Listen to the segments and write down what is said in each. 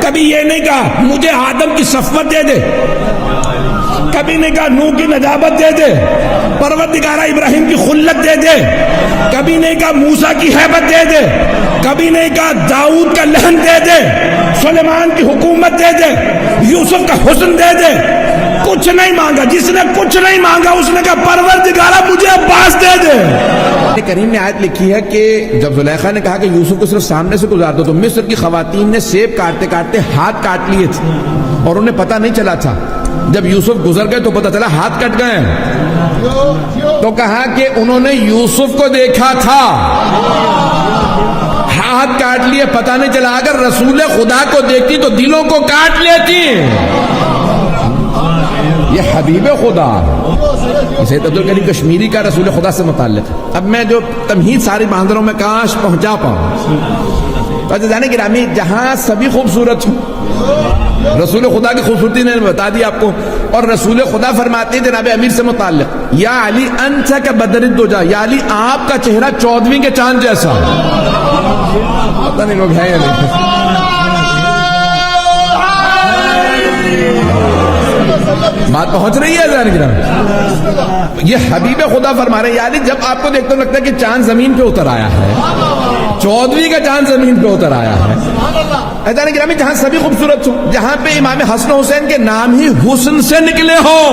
کبھی یہ نہیں کہا مجھے آدم کی صفوت دے دے، کبھی نہیں کہا نوح کی نجابت دے دے، پروردگارہ ابراہیم کی خلت دے دے، کبھی نہیں کہا موسیٰ کی ہیبت دے دے، کبھی نہیں کہا داؤد کا لحن دے دے، سلیمان کی حکومت دے دے، یوسف کا حسن دے دے، کچھ نہیں مانگا۔ جس نے کچھ نہیں مانگا اس نے کہا پروردگارہ مجھے عباس دے دے۔ کریم نے آیت لکھی ہے کہ جب زلیخا نے کہا کہ یوسف کو صرف سامنے سے گزار دو تو مصر کی خواتین نے سیب کاٹتے کاٹتے ہاتھ کاٹ لیے تھے اور انہیں پتہ نہیں چلا تھا۔ جب یوسف گزر گئے تو پتہ چلا ہاتھ کٹ گئے، تو کہا کہ انہوں نے یوسف کو دیکھا تھا، ہاتھ کاٹ لیے، پتہ نہیں چلا۔ اگر رسول خدا کو دیکھتی تو دلوں کو کاٹ لیتی۔ یہ حبیب خدا سید عبدالکریم کشمیری کا رسول خدا سے متعلق ہے۔ اب میں جو تمہید ساری باندھ رہا ہوں میں کاش پہنچا پاؤں۔ تو جانے گرامی جہاں سبھی خوبصورت ہوں، رسول خدا کی خوبصورتی نے بتا دی آپ کو، اور رسول خدا فرماتے ہیں جناب امیر سے متعلق، یا علی انت کا بدر الدجا، یا علی آپ کا چہرہ 14ویں کے چاند جیسا۔ پتہ نہیں لوگ ہیں یا نہیں۔ بات پہنچ رہی ہے ذہن گرام؟ یہ حبیب خدا فرما رہے ہیں یعنی جب آپ کو دیکھتے لگتا ہے کہ چاند زمین پہ اتر آیا ہے، 14ویں کا چاند زمین پہ اتر آیا ہے۔ ذہن گرامی جہاں سبھی خوبصورت ہوں، جہاں پہ امام حسن حسین کے نام ہی حسن سے نکلے ہوں،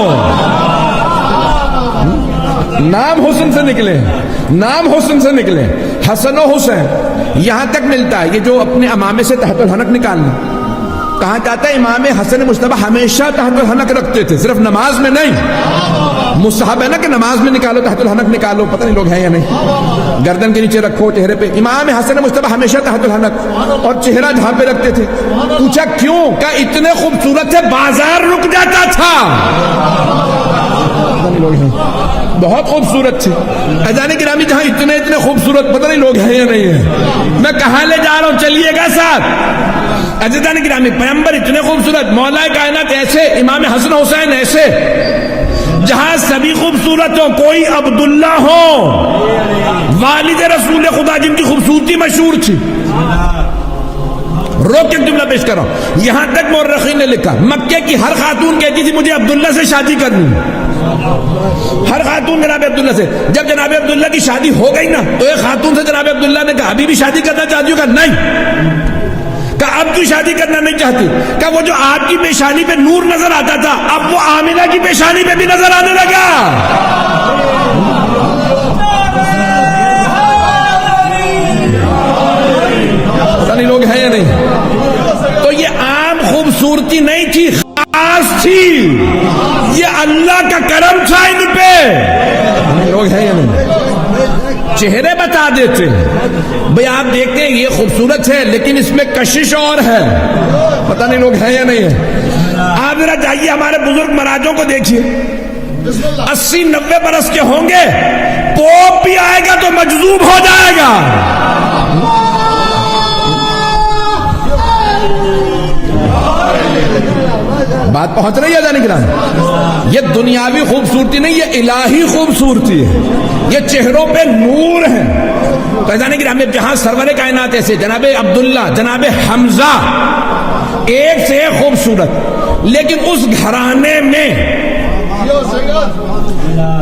نام حسن سے نکلے، نام حسن سے نکلے، حسن و حسین یہاں تک ملتا ہے۔ یہ جو اپنے امامے سے تحت الحنک نکالنا، کہا جاتا ہے امام حسن مجتبی ہمیشہ تحت الحنک رکھتے تھے، صرف نماز میں نہیں۔ مستحب ہے نا کہ نماز میں نکالو تحت الحنک نکالو، پتہ نہیں لوگ ہیں یا نہیں، گردن کے نیچے رکھو چہرے پہ۔ امام حسن مجتبی ہمیشہ تحت الحنک اور چہرہ جہاں پہ رکھتے تھے۔ پوچھا کیوں؟ کہ اتنے خوبصورت تھے بازار رک جاتا تھا، بہت خوبصورت تھے۔ اذان گرامی جہاں اتنے اتنے خوبصورت، پتہ نہیں لوگ ہیں یا نہیں ہیں، میں کہاں لے جا رہا ہوں چلیے گا ساتھ۔ عزیزان گرامی پیغمبر اتنے خوبصورت، مولا کائنات ایسے، امام حسن حسین ایسے، جہاں سبھی خوبصورت ہو، کوئی عبداللہ ہو والد رسول خدا جن کی خوبصورتی مشہور تھی۔ روک کے جملہ پیش کر رہا ہوں، یہاں تک مورخین نے لکھا مکے کی ہر خاتون کہتی تھی مجھے عبداللہ سے شادی کرنی، ہر خاتون جناب عبداللہ سے۔ جب جناب عبداللہ کی شادی ہو گئی نا تو ایک خاتون سے جناب عبداللہ نے کہا ابھی بھی شادی کرنا چاہتی ہوں؟ کہا نہیں۔ کہا اب کیوں شادی کرنا نہیں چاہتی؟ کہا وہ جو آپ کی پیشانی پہ نور نظر آتا تھا اب وہ آمنہ کی پیشانی پہ بھی نظر آنے لگا۔ پتہ نہیں لوگ ہیں یا نہیں۔ تو یہ عام خوبصورتی نہیں تھی، خاص تھی، یہ اللہ کا کرم تھا ان پہ۔ لوگ ہیں یا نہیں؟ چہرے بتا دیتے ہیں بھئی آپ دیکھتے ہیں یہ خوبصورت ہے لیکن اس میں کشش اور ہے، پتہ نہیں لوگ ہیں یا نہیں ہے۔ آپ ذرا جائیے ہمارے بزرگ مہاراجوں کو دیکھیے، 80-90 برس کے ہوں گے، پوپ بھی آئے گا تو مجذوب ہو جائے گا۔ بات پہنچ رہی ہے جانے کی رہا؟ یہ دنیاوی خوبصورتی نہیں، یہ الہی خوبصورتی ہے، یہ چہروں پہ نور ہے۔ تو جانے کی رہا جہاں سرور کائنات ایسے جناب عبداللہ، جناب حمزہ ایک سے ایک خوبصورت، لیکن اس گھرانے میں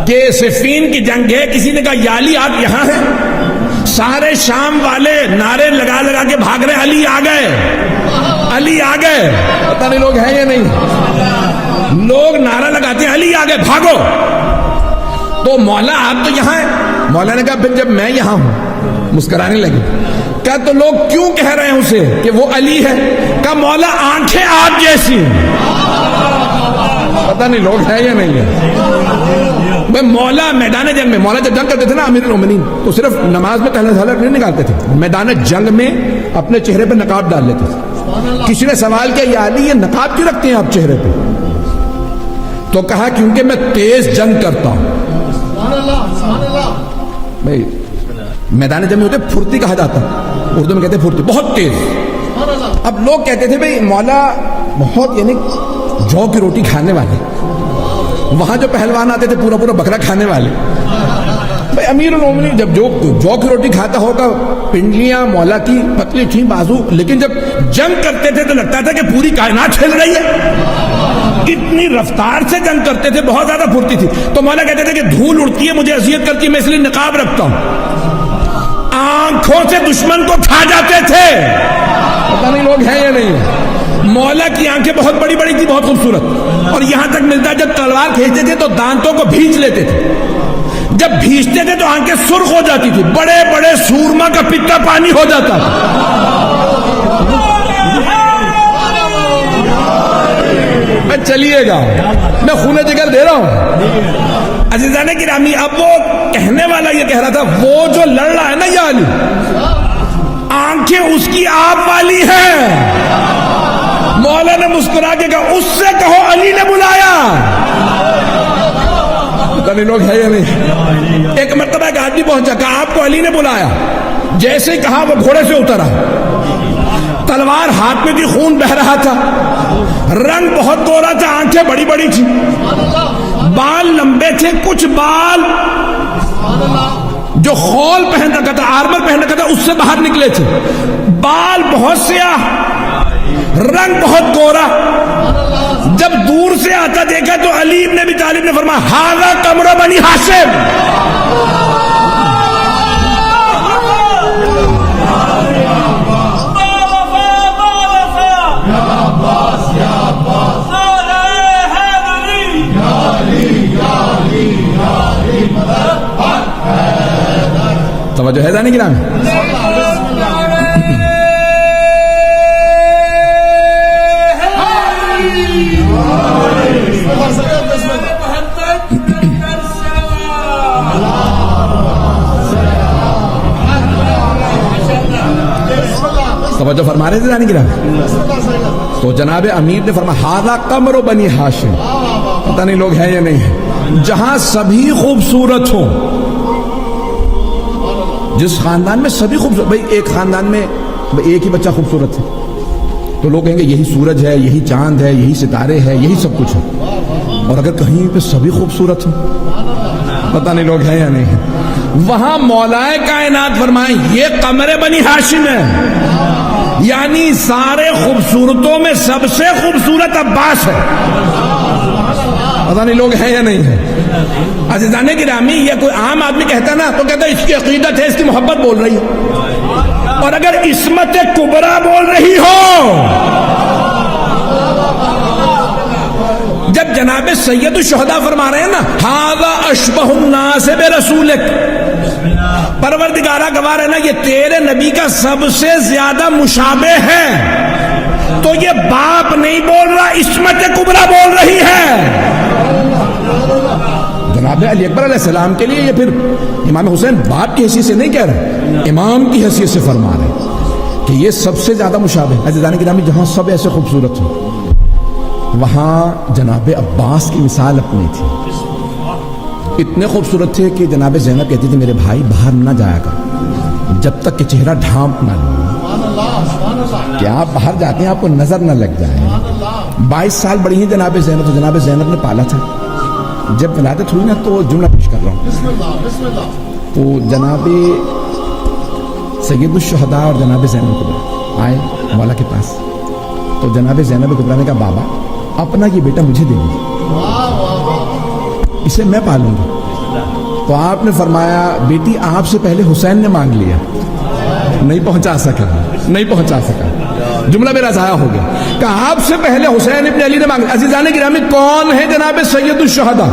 کہ صفین کی جنگ ہے، کسی نے کہا یا علی آپ یہاں ہیں، سارے شام والے نعرے لگا لگا کے بھاگ رہے علی آ گئے، علی آ گئے۔ پتہ نہیں لوگ ہیں یا نہیں، لوگ نعرہ لگاتے ہیں علی آ گئے بھاگو۔ تو مولا آپ تو یہاں ہیں۔ مولا نے کہا پھر جب میں یہاں ہوں، مسکرانے لگے۔ کہا تو لوگ کیوں کہہ رہے ہیں اسے کہ وہ علی ہے؟ کہا مولا آنکھیں آپ جیسی ہیں۔ پتہ نہیں لوگ ہیں یا نہیں ہے۔ میں مولا میدان جنگ میں، مولا جب جنگ کرتے تھے نا امیر المومنین تو صرف نماز میں پہلے جھلک نہیں نکالتے تھے، میدان جنگ میں اپنے چہرے پہ نقاب ڈال لیتے تھے۔ کسی نے سوال کیا یا علی یہ نقاب کیوں رکھتے ہیں آپ چہرے پہ؟ تو کہا کیونکہ میں تیز جنگ کرتا ہوں۔ بھائی میدان جنگ میں ہوتے پھرتی کہا جاتا، اردو میں کہتے ہیں پھرتی، بہت تیز۔ اب لوگ کہتے تھے بھائی مولا بہت یعنی جو کی روٹی کھانے والے، وہاں جو پہلوان آتے تھے پورا پورا بکرا کھانے والے۔ بھائی امیر المومنین جب جو کی روٹی کھاتا ہوگا، پنڈلیاں مولا کی پتلی تھیں بازو، لیکن جب جنگ کرتے تھے تو لگتا تھا کہ پوری کائنات کھل رہی ہے، کتنی رفتار سے جنگ کرتے تھے، بہت زیادہ پھرتی تھی. تو مولا کہتے تھے کہ دھول اڑتی ہے، مجھے اذیت کرتی ہے، میں اس لیے نقاب رکھتا ہوں. آنکھوں سے دشمن کو کھا جاتے تھے. پتہ نہیں لوگ ہیں یا نہیں. مولا کی آنکھیں بہت بڑی بڑی تھی، بہت خوبصورت، اور یہاں تک ملتا جب تلوار کھینچتے تھے تو دانتوں کو بھینچ لیتے تھے. جب بھینچتے تھے تو آنکھیں سرخ ہو جاتی تھی، بڑے بڑے سورما کا پتا پانی ہو جاتا تھا. میں چلیے گا، میں خون جگر دے رہا ہوں. عزیزان گرامی، اب وہ کہنے والا یہ کہہ رہا تھا وہ جو لڑ رہا ہے نا یا علی، آنکھیں اس کی آپ والی ہیں. مولا نے مسکرا کے کہا اس سے کہو علی نے بلایا. پتہ نہیں لوگ ہے یا نہیں. ایک مرتبہ ایک آدمی پہنچا، کہا آپ کو علی نے بلایا. جیسے ہی کہا وہ گھوڑے سے اترا، تلوار ہاتھ میں تھی، خون بہ رہا تھا، رنگ بہت گورا تھا، آنکھیں بڑی بڑی تھی، بال لمبے تھے، کچھ بال جو خول پہن رکھا تھا، آرمر پہن رکھا تھا، اس سے باہر نکلے تھے. بال بہت سیاہ، رنگ بہت گورا. جب دور سے آتا دیکھا تو علی ابن ابی طالب نے فرمایا ھذا قمر بنی ہاشم. توجہ ہے دانی گرامی. توجہ فرما رہے تھے دانی گرامی. تو جناب امیر نے فرمایا ھذا قمر بنی ہاشم. پتہ نہیں لوگ ہیں یا نہیں ہیں. جہاں سبھی خوبصورت ہوں، جس خاندان میں سبھی خوبصورت، بھئی ایک خاندان میں ایک ہی بچہ خوبصورت ہے تو لوگ کہیں گے یہی سورج ہے، یہی چاند ہے، یہی ستارے ہے، یہی سب کچھ ہے. اور اگر کہیں پہ سبھی خوبصورت ہیں، پتہ نہیں لوگ ہیں یا نہیں ہیں. وہاں مولائے کائنات فرمائیں یہ قمر بنی ہاشم ہے، یعنی سارے خوبصورتوں میں سب سے خوبصورت عباس ہے. پتہ نہیں لوگ ہیں یا نہیں ہیں. عزیزان گرامی، یہ کوئی عام آدمی کہتا نا تو کہتا ہے اس کی عقیدت ہے، اس کی محبت بول رہی ہے. اور اگر عصمت کبریٰ بول رہی ہو، جب جناب سید الشہداء فرما رہے ہیں نا ھذا اشبہ الناس برسولک، پروردگارہ گواہ ہے نا یہ تیرے نبی کا سب سے زیادہ مشابہ ہے، تو یہ باپ نہیں بول رہا، عصمت کبریٰ بول رہی ہے. جناب علی اکبر علیہ السلام کے لیے یہ پھر امام حسین باپ کی حیثیت سے نہیں کہہ رہے، امام کی حیثیت سے فرما رہے کہ یہ سب سے زیادہ مشابہ. عزیزان گرامی، جہاں سب ایسے خوبصورت ہیں وہاں جناب عباس کی مثال اپنی تھی. اتنے خوبصورت تھے کہ جناب زینب کہتی تھی میرے بھائی باہر نہ جایا کر جب تک کہ چہرہ ڈھانپ نہ لو، کہ آپ باہر جاتے ہیں آپ کو نظر نہ لگ جائے. 22 سال بڑی ہیں جناب زینب، تو جناب زینب نے پالا تھا. جب ولادت ہوئی نا تو جملہ پیش کر رہا ہوں. تو جناب سید الشہداء اور جناب زینب کبریٰ آئے مولا کے پاس. تو جناب زینب کبریٰ نے کہا بابا اپنا یہ بیٹا مجھے دے دیں، اسے میں پالوں گی. تو آپ نے فرمایا بیٹی آپ سے پہلے حسین نے مانگ لیا، نہیں پہنچا سکا. جملہ میرا ضائع ہو گیا کہ آپ سے پہلے حسین ابن علی نے مانگ لیا. عزیزان گرامی، کون ہے جناب سید الشہداء؟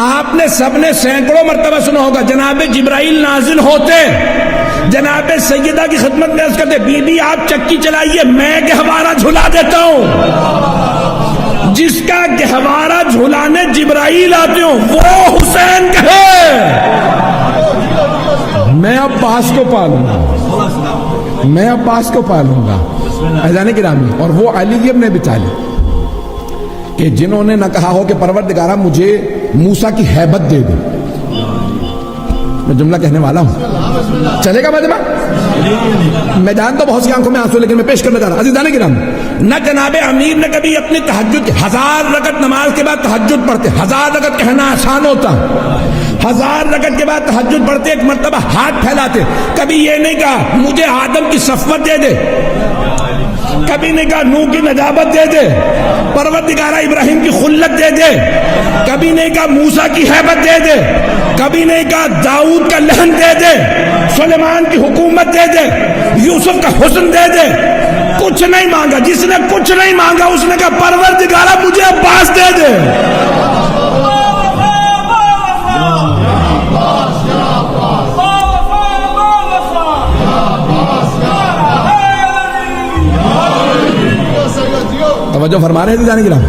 آپ نے سب نے سینکڑوں مرتبہ سنا ہوگا جناب جبرائیل نازل ہوتے جناب سیدہ کی خدمت میں عرض کرتے بی بی آپ چکی چلائیے میں گہوارہ جھلا دیتا ہوں. جس کا گہوارہ جھلانے جبرائیل آتے ہوں وہ حسین کہے میں عباس کو پالوں گا، میں عباس کو پالوں گا. عزیزان گرامی، اور وہ علی ابن ابی طالب کہ جنہوں نے نہ کہا ہو کہ پروردگارہ مجھے موسیٰ کی ہیبت دے دے. میں جملہ کہنے والا ہوں، چلے گا مجمع؟ میں جانتا ہوں بہت سی آنکھوں میں آنسو، لیکن میں پیش کرنا چاہ رہا ہوں. عزیزان گرامی، نہ جناب امیر نے کبھی اپنی تہجد 1000 رکعت نماز کے بعد تہجد پڑھتے. 1000 رکعت کہنا آسان ہوتا، 1000 رکعت کے بعد تہجد پڑھتے، ایک مرتبہ ہاتھ پھیلاتے، کبھی یہ نہیں کہا مجھے آدم کی صفوت دے دے، کبھی نہیں کہا نوح کی نجابت دے دے، پروردگارہ ابراہیم کی خلت دے دے، کبھی نہیں کہا موسیٰ کی ہیبت دے دے، کبھی نہیں کہا داؤد کا لحن دے دے، سلیمان کی حکومت دے دے، یوسف کا حسن دے دے، کچھ نہیں مانگا۔ جس نے کچھ نہیں مانگا اس نے کہا پروردگارہ مجھے عباس دے دے۔ توجہ فرما رہے تھے جانے گرام،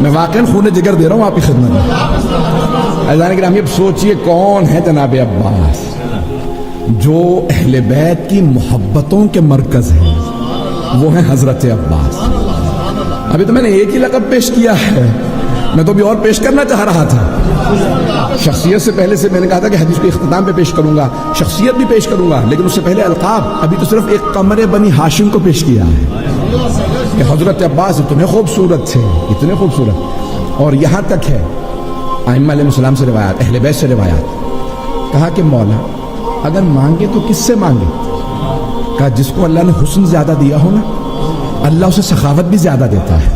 میں واقعاً خون جگر دے رہا ہوں آپ کی خدمت میں۔ جانے گرام یہ سوچئے کون ہے جناب عباس، جو اہل بیت کی محبتوں کے مرکز ہیں، وہ ہیں حضرت عباس۔ ابھی تو میں نے ایک ہی لقب پیش کیا ہے، میں تو بھی اور پیش کرنا چاہ رہا تھا۔ شخصیت سے پہلے سے میں نے کہا تھا کہ حدیث کے اختتام پہ پیش کروں گا، شخصیت بھی پیش کروں گا، لیکن اس سے پہلے القاب۔ ابھی تو صرف ایک قمر بنی ہاشم کو پیش کیا ہے کہ حضرت عباس اتنے خوبصورت تھے، اتنے خوبصورت، اور یہاں تک ہے ائمہ علیہ السلام سے روایات، اہل بیت سے روایات، کہا کہ مولا اگر مانگے تو کس سے مانگے؟ کہا جس کو اللہ نے حسن زیادہ دیا ہو نا، اللہ اسے سخاوت بھی زیادہ دیتا ہے۔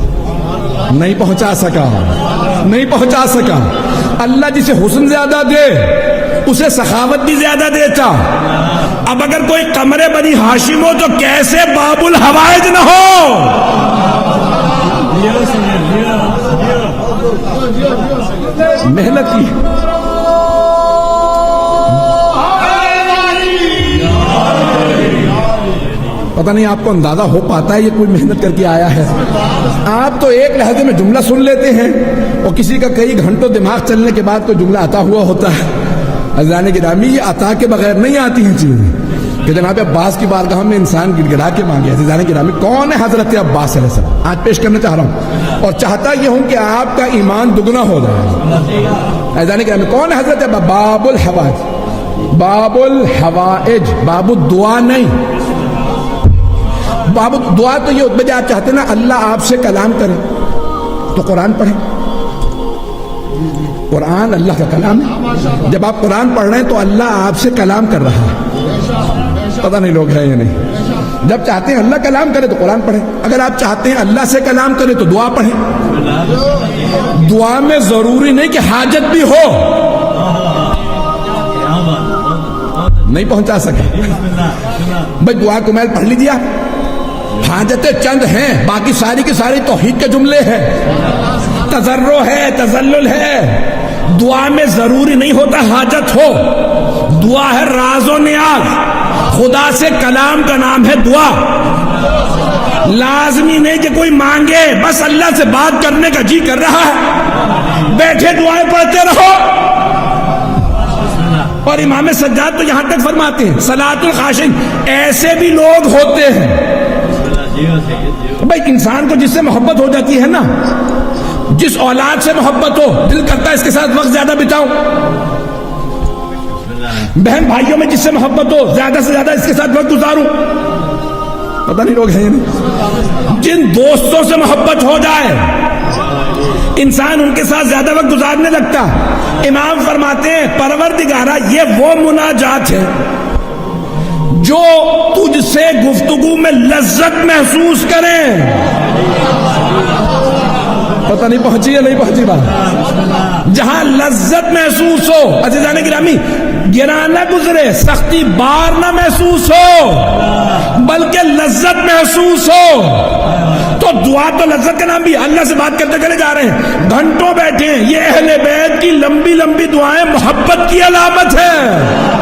نہیں پہنچا سکا۔ اللہ جسے حسن زیادہ دے اسے سخاوت بھی زیادہ دیتا۔ اب اگر کوئی قمر بنی ہاشم ہو تو کیسے باب الحوائج نہ ہو؟ محنت کی، پتہ نہیں آپ کو اندازہ ہو پاتا ہے یہ کوئی محنت کر کے آیا ہے؟ آپ تو ایک لہجے میں جملہ سن لیتے ہیں اور کسی کا کئی گھنٹوں دماغ چلنے کے بعد کوئی جملہ عطا ہوا ہوتا ہے۔ عزیزان گرامی، یہ عطا کے بغیر نہیں آتی ہیں چیزیں کہ جناب عباس کی بارگاہ میں انسان گڑ گڑا کے مانگے۔ عزیزان گرامی، کون ہے حضرت عباس علیہ السلام؟ آج پیش کرنا چاہ رہا ہوں اور چاہتا یہ ہوں کہ آپ کا ایمان دگنا ہو جائے۔ عزیزان گرامی، کون ہے حضرت عباس؟ باب الحوائج، باب الحوائج، باب الدعا نہیں۔ باب دعا تو یہ ہوتا ہے آپ چاہتے ہیں نا اللہ آپ سے کلام کرے تو قرآن پڑھیں۔ قرآن اللہ کا کلام ہے۔ جب آپ قرآن پڑھ رہے ہیں تو اللہ آپ سے کلام کر رہا ہے۔ پتہ نہیں لوگ ہیں یا نہیں۔ جب چاہتے ہیں اللہ کلام کرے تو قرآن پڑھیں، اگر آپ چاہتے ہیں اللہ سے کلام کرے تو دعا پڑھیں۔ دعا میں ضروری نہیں کہ حاجت بھی ہو۔ نہیں پہنچا سکے بھائی، دعا کو میل پڑھ لیجیے آپ، حاجتیں چند ہیں، باقی ساری کی ساری توحید کے جملے ہیں، تضرع ہے، تذلل ہے۔ دعا میں ضروری نہیں ہوتا حاجت ہو، دعا ہے راز و نیاز، خدا سے کلام کا نام ہے دعا۔ لازمی نہیں کہ کوئی مانگے، بس اللہ سے بات کرنے کا جی کر رہا ہے، بیٹھے دعائیں پڑھتے رہو۔ اور امام سجاد تو یہاں تک فرماتے ہیں صلاۃ الخاشعین، ایسے بھی لوگ ہوتے ہیں بھائی انسان کو جس سے محبت ہو جاتی ہے نا، جس اولاد سے محبت ہو، دل کرتا ہے اس کے ساتھ وقت زیادہ بتاؤں۔ بہن بھائیوں میں جس سے محبت ہو، زیادہ سے زیادہ اس کے ساتھ وقت گزاروں۔ پتہ نہیں لوگ ہیں یا نہیں۔ جن دوستوں سے محبت ہو جائے انسان ان کے ساتھ زیادہ وقت گزارنے لگتا۔ امام فرماتے ہیں پروردگارہ یہ وہ مناجات ہے جو تجھ سے گفتگو میں لذت محسوس کریں۔ پتہ نہیں پہنچی یا نہیں پہنچی بات؟ جہاں لذت محسوس ہو، عزیزان گرامی، گرا نہ گزرے، سختی بار نہ محسوس ہو، بلکہ لذت محسوس ہو، تو دعا تو لذت کا نام بھی۔ اللہ سے بات کرتے چلے جا رہے ہیں، گھنٹوں بیٹھے ہیں، یہ اہل بیت کی لمبی لمبی دعائیں محبت کی علامت ہے۔